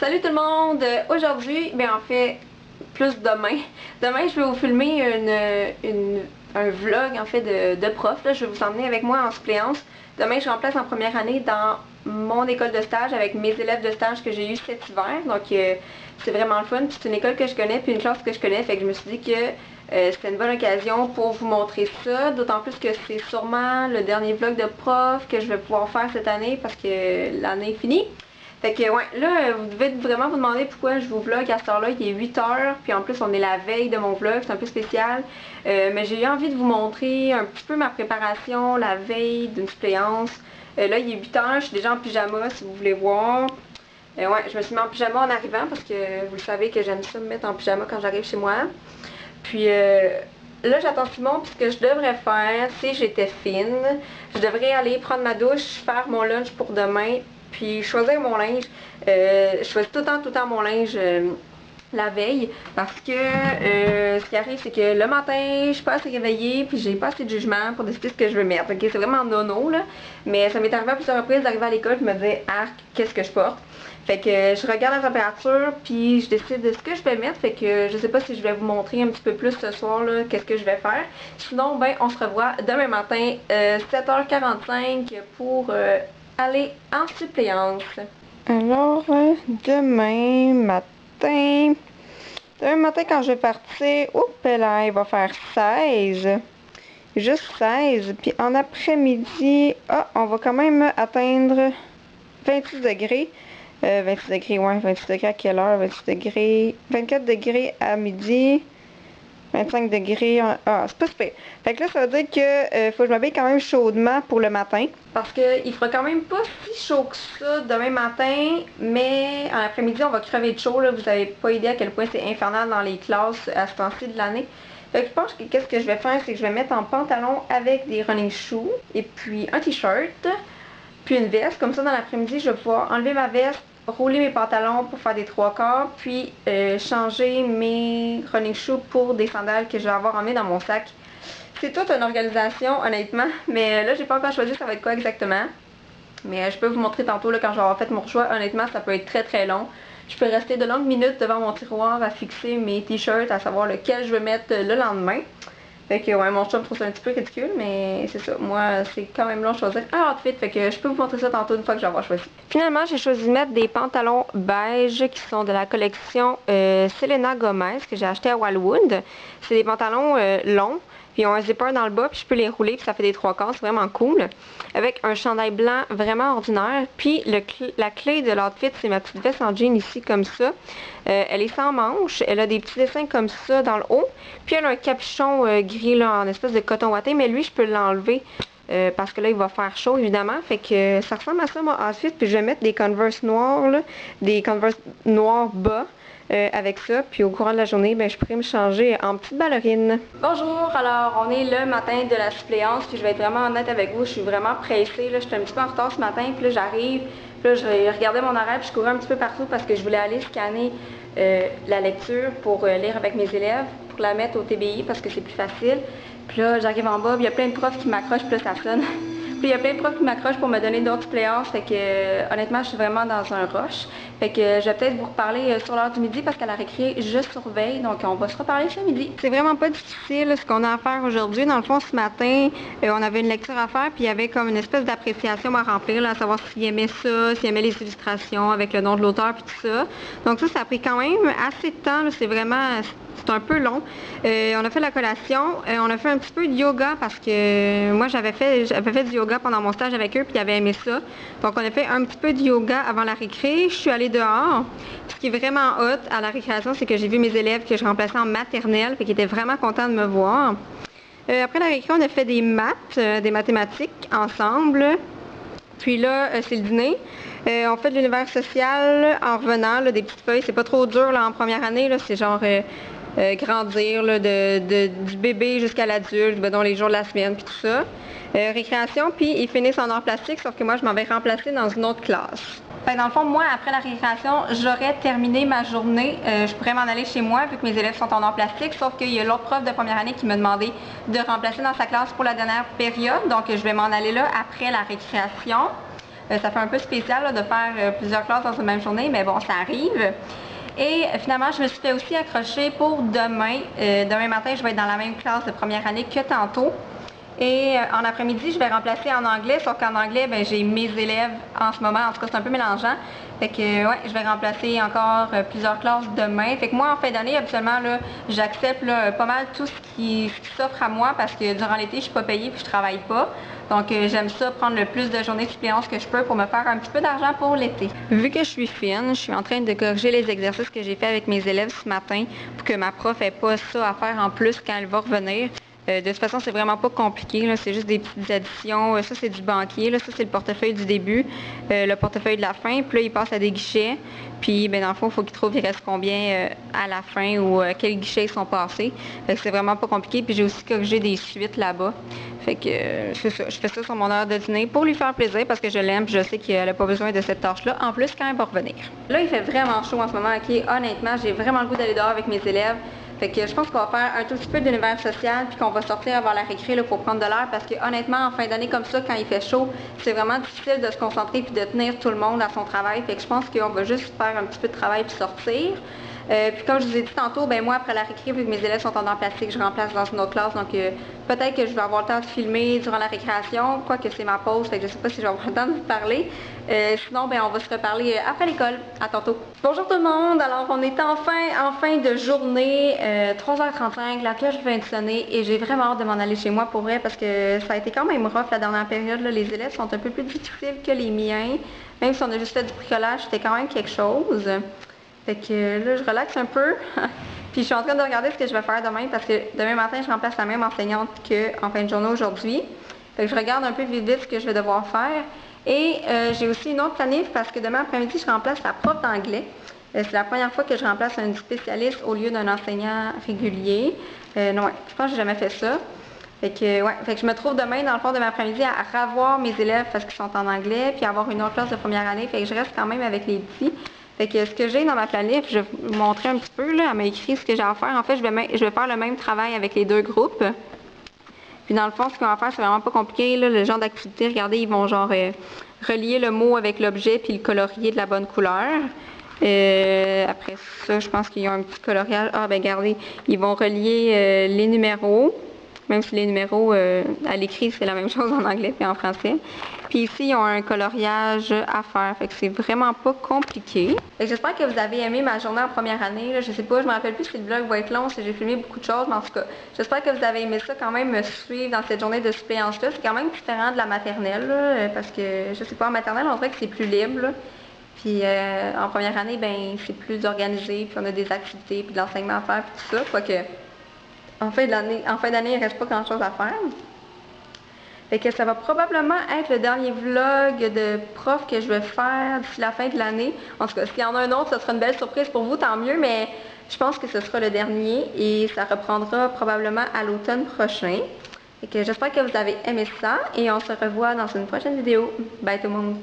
Salut tout le monde! Aujourd'hui, en fait, plus demain. Demain, je vais vous filmer un vlog en fait de prof. Là. Je vais vous emmener avec moi en suppléance. Demain, je remplace en première année dans mon école de stage avec mes élèves de stage que j'ai eu cet hiver. Donc, c'est vraiment le fun. Puis c'est une école que je connais, puis une classe que je connais. Fait que je me suis dit que c'était une bonne occasion pour vous montrer ça. D'autant plus que c'est sûrement le dernier vlog de prof que je vais pouvoir faire cette année parce que l'année est finie. Fait que ouais, là, vous devez vraiment vous demander pourquoi je vous vlog à cette heure-là. Il est 8h, puis en plus on est la veille de mon vlog, c'est un peu spécial. Mais j'ai eu envie de vous montrer un petit peu ma préparation la veille d'une suppléance. Là, il est 8h, je suis déjà en pyjama si vous voulez voir. Ouais, je me suis mis en pyjama en arrivant parce que vous le savez que j'aime ça me mettre en pyjama quand j'arrive chez moi. Puis là, j'attends Simon, puis ce que je devrais faire, si j'étais fine, je devrais aller prendre ma douche, faire mon lunch pour demain, puis choisir mon linge. Je choisis tout le temps mon linge la veille parce que ce qui arrive c'est que le matin je suis pas assez réveillée puis j'ai pas assez de jugement pour décider ce que je veux mettre. Ok, c'est vraiment nono là, mais ça m'est arrivé à plusieurs reprises d'arriver à l'école et me dire arc, qu'est-ce que je porte. Fait que je regarde la température puis je décide de ce que je vais mettre. Fait que je sais pas si je vais vous montrer un petit peu plus ce soir là qu'est-ce que je vais faire. Sinon ben on se revoit demain matin 7h45 pour aller en suppléance. Alors demain matin quand je vais partir, oups là, il va faire 16. Juste 16. Puis en après-midi, on va quand même atteindre 26 degrés. 26 degrés, ouais, 26 degrés à quelle heure? 26 degrés, 24 degrés à midi. 25 degrés, c'est pas super. Fait que là, ça veut dire que faut que je m'habille quand même chaudement pour le matin. Parce qu'il fera quand même pas si chaud que ça demain matin, mais en après-midi, on va crever de chaud. Là. Vous avez pas idée à quel point c'est infernal dans les classes à ce temps-ci de l'année. Fait que je pense que qu'est-ce que je vais faire, c'est que je vais mettre en pantalon avec des running shoes, et puis un t-shirt, puis une veste. Comme ça, dans l'après-midi, je vais pouvoir enlever ma veste, rouler mes pantalons pour faire des 3/4, puis changer mes running shoes pour des sandales que je vais avoir emmenées dans mon sac. C'est toute une organisation, honnêtement, mais là, j'ai pas encore choisi ça va être quoi exactement. Mais je peux vous montrer tantôt là, quand je vais avoir fait mon choix. Honnêtement, ça peut être très long. Je peux rester de longues minutes devant mon tiroir à fixer mes t-shirts, à savoir lequel je veux mettre le lendemain. Fait que ouais, mon chum trouve ça un petit peu ridicule, mais c'est ça. Moi, c'est quand même long de choisir un outfit, fait que je peux vous montrer ça tantôt une fois que j'aurai choisi. Finalement, j'ai choisi de mettre des pantalons beige qui sont de la collection Selena Gomez que j'ai acheté à Wildwood. C'est des pantalons longs, puis ils ont un zipper dans le bas, puis je peux les rouler, puis ça fait des 3/4, c'est vraiment cool. Avec un chandail blanc vraiment ordinaire. Puis la clé de l'outfit, c'est ma petite veste en jean ici, comme ça. Elle est sans manches, elle a des petits dessins comme ça dans le haut. Puis elle a un capuchon gris là, en espèce de coton ouaté, mais lui, je peux l'enlever. Parce que là, il va faire chaud, évidemment. Fait que ça ressemble à ça, mon outfit. Puis je vais mettre des Converse noirs, là, des Converse noirs bas. Avec ça, puis au courant de la journée, ben, je pourrais me changer en petite ballerine. Bonjour, alors on est le matin de la suppléance, puis je vais être vraiment honnête avec vous, je suis vraiment pressée, là, j'étais un petit peu en retard ce matin, puis là j'arrive, puis là je regardais mon horaire, puis je courais un petit peu partout parce que je voulais aller scanner la lecture pour lire avec mes élèves, pour la mettre au TBI parce que c'est plus facile. Puis là j'arrive en bas, puis il y a plein de profs qui m'accrochent, puis là ça sonne. Puis il y a plein de profs qui m'accrochent pour me donner d'autres suppléances, fait que honnêtement je suis vraiment dans un rush. Fait que je vais peut-être vous reparler sur l'heure du midi parce qu'à la récré, je surveille, donc on va se reparler ce midi. C'est vraiment pas difficile ce qu'on a à faire aujourd'hui. Dans le fond, ce matin, on avait une lecture à faire, puis il y avait comme une espèce d'appréciation à remplir, là, à savoir s'il aimait ça, s'il aimait les illustrations avec le nom de l'auteur, puis tout ça. Donc ça a pris quand même assez de temps, c'est vraiment... C'est un peu long. On a fait la collation, on a fait un petit peu de yoga parce que moi j'avais fait du yoga pendant mon stage avec eux puis ils avaient aimé ça. Donc on a fait un petit peu de yoga avant la récré. Je suis allée dehors. Ce qui est vraiment hot à la récréation, c'est que j'ai vu mes élèves que je remplaçais en maternelle, fait qu'ils étaient vraiment contents de me voir. Après la récré, on a fait des maths, des mathématiques ensemble. Puis là, c'est le dîner. On fait de l'univers social en revenant, là, des petites feuilles. C'est pas trop dur là, en première année, c'est genre... grandir là, du bébé jusqu'à l'adulte, dans les jours de la semaine, puis tout ça. Récréation, puis ils finissent en art plastique, sauf que moi, je m'en vais remplacer dans une autre classe. Fait que dans le fond, moi, après la récréation, j'aurais terminé ma journée. Je pourrais m'en aller chez moi, vu que mes élèves sont en art plastique, sauf qu'il y a l'autre prof de première année qui m'a demandé de remplacer dans sa classe pour la dernière période. Donc, je vais m'en aller là après la récréation. Ça fait un peu spécial là, de faire plusieurs classes dans une même journée, mais bon, ça arrive. Et finalement, je me suis fait aussi accrocher pour demain. Demain matin, je vais être dans la même classe de première année que tantôt. Et en après-midi, je vais remplacer en anglais, sauf qu'en anglais, ben, j'ai mes élèves en ce moment. En tout cas, c'est un peu mélangeant. Fait que, ouais, je vais remplacer encore plusieurs classes demain. Fait que moi, en fin d'année, habituellement, là, j'accepte pas mal tout ce qui s'offre à moi parce que durant l'été, je suis pas payée puis je travaille pas. Donc, j'aime ça, prendre le plus de journées de suppléance que je peux pour me faire un petit peu d'argent pour l'été. Vu que je suis fine, je suis en train de corriger les exercices que j'ai fait avec mes élèves ce matin pour que ma prof ait pas ça à faire en plus quand elle va revenir. De toute façon, c'est vraiment pas compliqué, c'est juste des petites additions. Ça, c'est du banquier, là, ça, c'est le portefeuille du début, le portefeuille de la fin, puis là, il passe à des guichets. Puis, ben, dans le fond, il faut qu'ils trouvent il reste combien à la fin ou quels guichets ils sont passés. Fait que c'est vraiment pas compliqué. Puis, j'ai aussi corrigé des suites là-bas. Fait que c'est ça. Je fais ça sur mon heure de dîner pour lui faire plaisir parce que je l'aime. Je sais qu'elle n'a pas besoin de cette tâche-là. En plus, quand elle va revenir. Là, il fait vraiment chaud en ce moment. OK, honnêtement, j'ai vraiment le goût d'aller dehors avec mes élèves. Fait que je pense qu'on va faire un tout petit peu d'univers social puis qu'on va sortir avant la récré là, pour prendre de l'air parce que honnêtement, en fin d'année comme ça, quand il fait chaud, c'est vraiment difficile de se concentrer puis de tenir tout le monde à son travail. Fait que je pense qu'on va juste faire un petit peu de travail puis sortir. Puis comme je vous ai dit tantôt, ben moi après la récré, vu que mes élèves sont en dents plastiques, je remplace dans une autre classe, donc peut-être que je vais avoir le temps de filmer durant la récréation, quoique c'est ma pause, fait que je sais pas si je vais avoir le temps de vous parler. Sinon, ben on va se reparler après l'école. À tantôt. Bonjour tout le monde, alors on est en fin de journée, 3h35, la cloche vient de sonner et j'ai vraiment hâte de m'en aller chez moi pour vrai parce que ça a été quand même rough la dernière période, là. Les élèves sont un peu plus difficiles que les miens, même si on a juste fait du bricolage, c'était quand même quelque chose. Fait que là, je relaxe un peu. Puis je suis en train de regarder ce que je vais faire demain parce que demain matin, je remplace la même enseignante qu'en fin de journée aujourd'hui. Fait que je regarde un peu vite vite ce que je vais devoir faire. Et j'ai aussi une autre planif parce que demain après-midi, je remplace la prof d'anglais. C'est la première fois que je remplace un spécialiste au lieu d'un enseignant régulier. Non, je pense que j'ai jamais fait ça. Fait que, ouais, fait que je me trouve demain, dans le fond de l'après-midi, à revoir mes élèves parce qu'ils sont en anglais, puis avoir une autre classe de première année. Fait que je reste quand même avec les petits. Fait que ce que j'ai dans ma planif, je vais vous montrer un petit peu, là, elle m'a écrit ce que j'ai à faire. En fait, je vais faire le même travail avec les deux groupes. Puis dans le fond, ce qu'on va faire, c'est vraiment pas compliqué, là, le genre d'activité. Regardez, ils vont genre relier le mot avec l'objet puis le colorier de la bonne couleur. Après ça, je pense qu'ils ont un petit coloriage. Ah, ben regardez, ils vont relier les numéros. Même si les numéros, à l'écrit, c'est la même chose en anglais et en français. Puis ici, ils ont un coloriage à faire. Fait que c'est vraiment pas compliqué. J'espère que vous avez aimé ma journée en première année. Là. Je sais pas, je me rappelle plus si le vlog va être long, si j'ai filmé beaucoup de choses, mais en tout cas, j'espère que vous avez aimé ça quand même, me suivre dans cette journée de suppléance-là. C'est quand même différent de la maternelle, là, parce que, je sais pas, en maternelle, on dirait que c'est plus libre. Là. Puis en première année, ben c'est plus organisé, puis on a des activités, puis de l'enseignement à faire, puis tout ça. Quoique, en fin d'année, il ne reste pas grand-chose à faire. Fait que ça va probablement être le dernier vlog de prof que je vais faire d'ici la fin de l'année. En tout cas, s'il y en a un autre, ce sera une belle surprise pour vous, tant mieux, mais je pense que ce sera le dernier et ça reprendra probablement à l'automne prochain. Fait que j'espère que vous avez aimé ça et on se revoit dans une prochaine vidéo. Bye tout le monde!